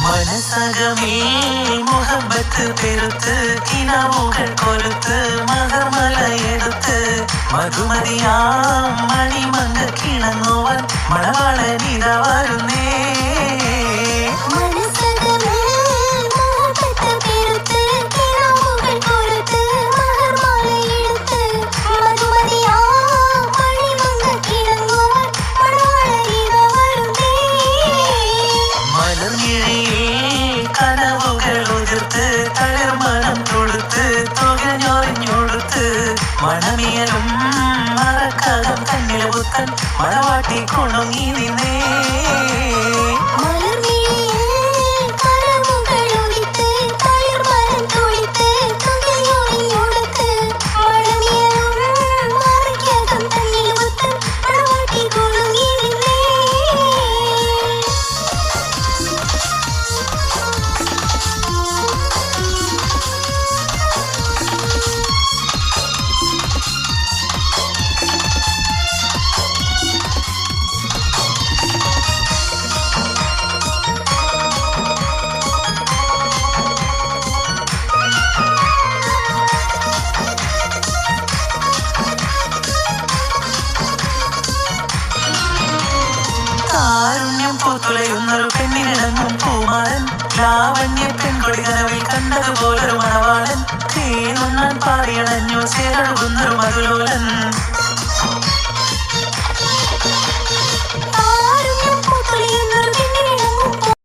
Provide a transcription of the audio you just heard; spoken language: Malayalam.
മനസകമേ മുഹബത്ത് പെരുത്ത് കിനാവുകൾ കൊലുത്ത് മകർമലയെടുത്ത് മധുമതിയാം മണിമങ്ക കിണങ്ങുവാൻ മണവാളനിത വരുന്നേ. കനവുകൾ ഉതിർത്ത് തളിർമണം തൊടുത്ത് തുകഞ്ഞൊറിഞ്ഞൊടുത്ത് മണമിയലും മറക്കകം കണ്ണിലെ പുത്തൻ മണവാട്ടി കൊണുങ്ങി നിന്നേ. കാരുണ്യം പൂത്തുലയുന്നൊരു പെണ്ണിനിടങ്ങും പൂമാരൻ ലാവണ്യ പെൺകൊടി കനവിൽ കണ്ടതുപോലൊരു മണവാളൻ തേനുണ്ണാൻ പാടിയണഞ്ഞു ചേരഴുകുന്നൊരു മകളോലൻ.